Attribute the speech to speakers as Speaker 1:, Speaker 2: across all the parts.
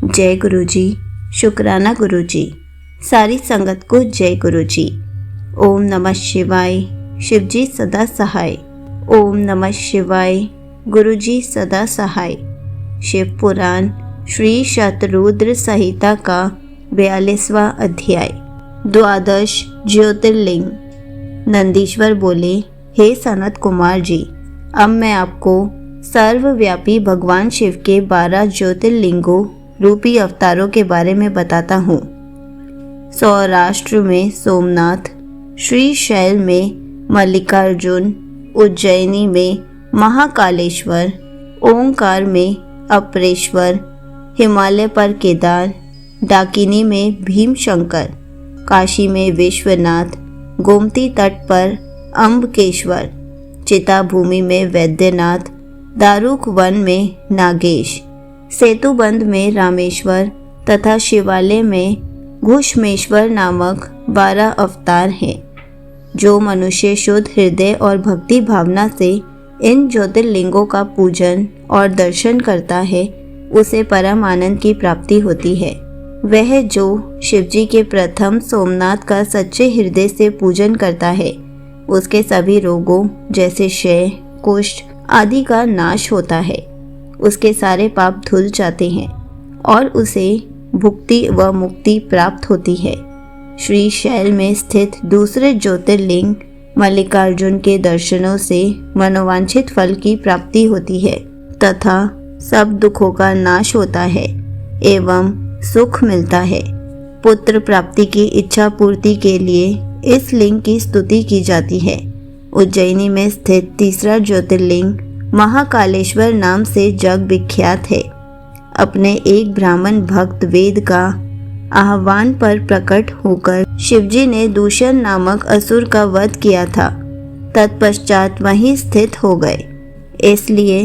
Speaker 1: जय गुरु जी। शुक्राना गुरु जी। सारी संगत को जय गुरु जी। ओम नमः शिवाय। शिव जी सदा सहाय। ओम नमः शिवाय। गुरु जी सदा सहाय। शिव पुराण श्री शतरुद्र संहिता का 42वां अध्याय। द्वादश ज्योतिर्लिंग। नंदीश्वर बोले, हे सनत कुमार जी, अब मैं आपको सर्वव्यापी भगवान शिव के 12 ज्योतिर्लिंगों रूपी अवतारों के बारे में बताता हूँ। सौराष्ट्र में सोमनाथ, श्रीशैल में मल्लिकार्जुन, उज्जैनी में महाकालेश्वर, ओंकार में अपरेश्वर, हिमालय पर केदार, डाकिनी में भीमशंकर, काशी में विश्वनाथ, गोमती तट पर अम्बकेश्वर, चिताभूमि में वैद्यनाथ, दारुक वन में नागेश, सेतुबंध में रामेश्वर तथा शिवालय में घुष्मेश्वर नामक 12 अवतार हैं। जो मनुष्य शुद्ध हृदय और भक्ति भावना से इन ज्योतिर्लिंगों का पूजन और दर्शन करता है, उसे परम आनंद की प्राप्ति होती है। वह जो शिवजी के प्रथम सोमनाथ का सच्चे हृदय से पूजन करता है, उसके सभी रोगों जैसे क्षय, कुष्ठ आदि का नाश होता है। उसके सारे पाप धुल जाते हैं और उसे भुक्ति व मुक्ति प्राप्त होती है। श्रीशैल में स्थित दूसरे ज्योतिर्लिंग मल्लिकार्जुन के दर्शनों से मनोवांछित फल की प्राप्ति होती है तथा सब दुखों का नाश होता है एवं सुख मिलता है। पुत्र प्राप्ति की इच्छा पूर्ति के लिए इस लिंग की स्तुति की जाती है। उज्जैनी में स्थित तीसरा ज्योतिर्लिंग महाकालेश्वर नाम से जग विख्यात है। अपने एक ब्राह्मण भक्त वेद का आह्वान पर प्रकट होकर शिवजी ने दूषण नामक असुर का वध किया था। तत्पश्चात वहीं स्थित हो गए, इसलिए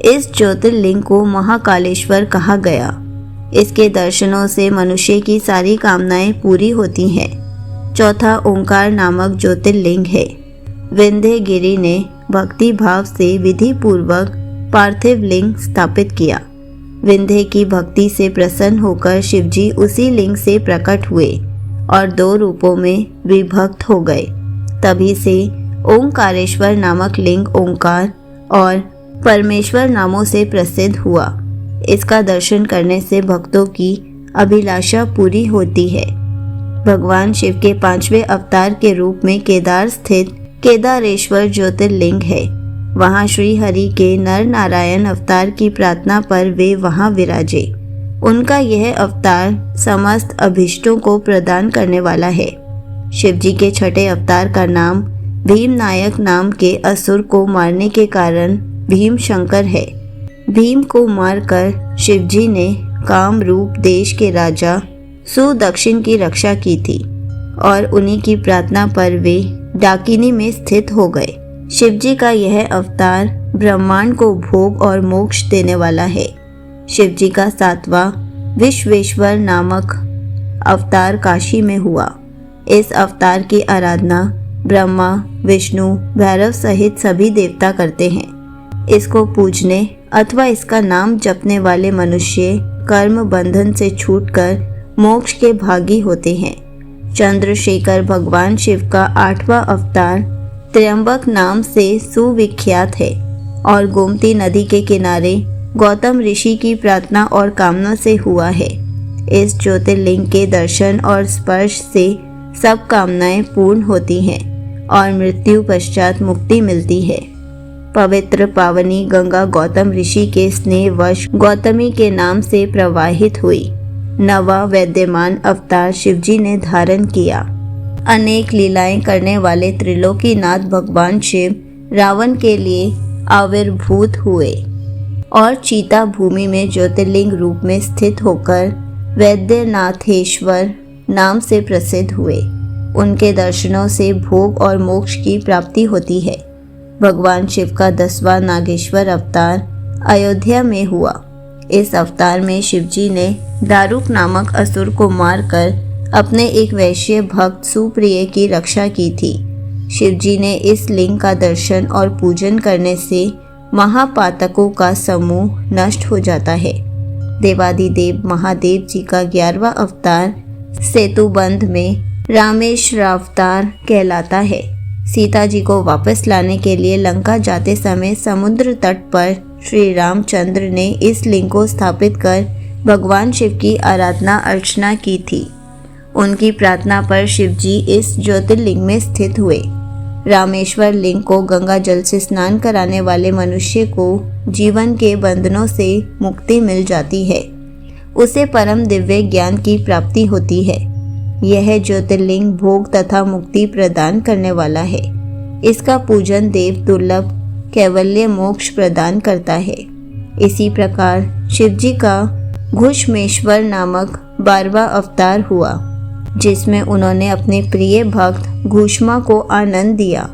Speaker 1: इस ज्योतिर्लिंग को महाकालेश्वर कहा गया। इसके दर्शनों से मनुष्य की सारी कामनाएं पूरी होती हैं। चौथा ओंकार नामक ज्योतिर्लिंग है। विंध्यगिरि ने भक्ति भाव से विधि पूर्वक पार्थिव लिंग स्थापित किया। विंध्य की भक्ति से प्रसन्न होकर शिवजी उसी लिंग से प्रकट हुए और 2 रूपों में विभक्त हो गए। तभी से ओंकारेश्वर नामक लिंग ओंकार और परमेश्वर नामों से प्रसिद्ध हुआ। इसका दर्शन करने से भक्तों की अभिलाषा पूरी होती है। भगवान शिव के 5वें अवतार के रूप में केदार स्थित केदारेश्वर ज्योतिर्लिंग है। वहाँ श्री हरि के नर नारायण अवतार की प्रार्थना पर वे वहाँ विराजे। उनका यह अवतार समस्त अभिष्टों को प्रदान करने वाला है। शिवजी के 6ठे अवतार का नाम भीमनायक नाम के असुर को मारने के कारण भीमशंकर है। भीम को मारकर शिवजी ने कामरूप देश के राजा सुदक्षिण की रक्षा की थी और उन्हीं की प्रार्थना पर वे डाकिनी में स्थित हो गए। शिवजी का यह अवतार ब्रह्मांड को भोग और मोक्ष देने वाला है। शिवजी का 7वां विश्वेश्वर नामक अवतार काशी में हुआ। इस अवतार की आराधना ब्रह्मा, विष्णु, भैरव सहित सभी देवता करते हैं। इसको पूजने अथवा इसका नाम जपने वाले मनुष्य कर्म बंधन से छूटकर मोक्ष के भागी होते हैं। चंद्रशेखर भगवान शिव का 8वां अवतार त्र्यंबक नाम से सुविख्यात है और गोमती नदी के किनारे गौतम ऋषि की प्रार्थना और कामना से हुआ है। इस ज्योतिर्लिंग के दर्शन और स्पर्श से सब कामनाएं पूर्ण होती हैं और मृत्यु पश्चात मुक्ति मिलती है। पवित्र पावनी गंगा गौतम ऋषि के स्नेहवश गौतमी के नाम से प्रवाहित हुई। 9वां वैद्यमान अवतार शिवजी ने धारण किया। अनेक लीलाएं करने वाले त्रिलोकीनाथ भगवान शिव रावण के लिए आविर्भूत हुए और चीता भूमि में ज्योतिर्लिंग रूप में स्थित होकर वैद्यनाथेश्वर नाम से प्रसिद्ध हुए। उनके दर्शनों से भोग और मोक्ष की प्राप्ति होती है। भगवान शिव का 10वां नागेश्वर अवतार अयोध्या में हुआ। इस अवतार में शिवजी ने दारुक नामक असुर को मारकर अपने एक वैश्य भक्त सुप्रिय की रक्षा की थी। शिवजी ने इस लिंग का दर्शन और पूजन करने से महापातकों का समूह नष्ट हो जाता है। देवादिदेव महादेव जी का 11वां अवतार सेतुबंध में रामेश्वरावतार कहलाता है। सीता जी को वापस लाने के लिए लंका जाते समय समुद्र तट पर श्री रामचंद्र ने इस लिंग को स्थापित कर भगवान शिव की आराधना अर्चना की थी। उनकी प्रार्थना पर शिव जी इस ज्योतिर्लिंग में स्थित हुए। रामेश्वर लिंग को गंगा जल से स्नान कराने वाले मनुष्य को जीवन के बंधनों से मुक्ति मिल जाती है, उसे परम दिव्य ज्ञान की प्राप्ति होती है। यह ज्योतिर्लिंग भोग तथा मुक्ति प्रदान करने वाला है। इसका पूजन देव दुर्लभ कैवल्य मोक्ष प्रदान करता है। इसी प्रकार शिव जी का घुश्मेश्वर नामक 12वां अवतार हुआ, जिसमें उन्होंने अपने प्रिय भक्त घुश्मा को आनंद दिया।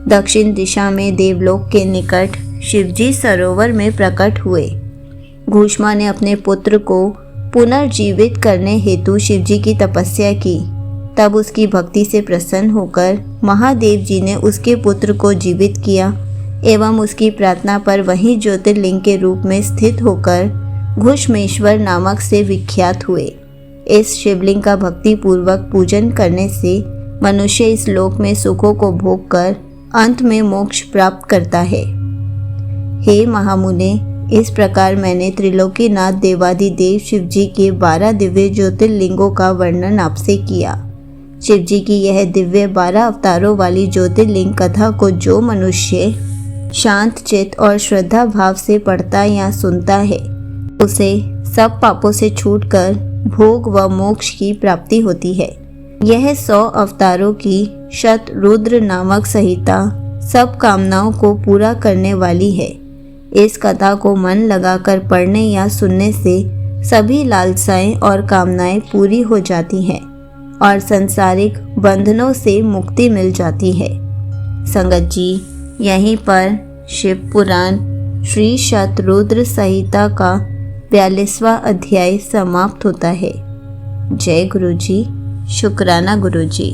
Speaker 1: दक्षिण दिशा में देवलोक के निकट शिवजी सरोवर में प्रकट हुए। घुश्मा ने अपने पुत्र को पुनर्जीवित करने हेतु शिवजी की तपस्या की। तब उसकी भक्ति से प्रसन्न होकर महादेव जी ने उसके पुत्र को जीवित किया एवं उसकी प्रार्थना पर वही ज्योतिर्लिंग के रूप में स्थित होकर घुश्मेश्वर नामक से विख्यात हुए। इस शिवलिंग का भक्ति पूर्वक पूजन करने से मनुष्य इस लोक में सुखों को भोग कर अंत में मोक्ष प्राप्त करता है। हे महामुने, इस प्रकार मैंने त्रिलोकीनाथ देवादिदेव शिवजी के 12 दिव्य ज्योतिर्लिंगों का वर्णन आपसे किया। शिवजी की यह दिव्य 12 अवतारों वाली ज्योतिर्लिंग कथा को जो मनुष्य शांत चित्त और श्रद्धा भाव से पढ़ता या सुनता है, उसे सब पापों से छूटकर भोग व मोक्ष की प्राप्ति होती है। यह 100 अवतारों की शतरुद्र नामक संहिता सब कामनाओं को पूरा करने वाली है। इस कथा को मन लगाकर पढ़ने या सुनने से सभी लालसाएं और कामनाएं पूरी हो जाती हैं और सांसारिक बंधनों से मुक्ति मिल जाती है। संगत जी, यहीं पर शिव पुराण श्री शतरुद्र संहिता का 42वां अध्याय समाप्त होता है। जय गुरु जी। शुक्राना गुरु जी।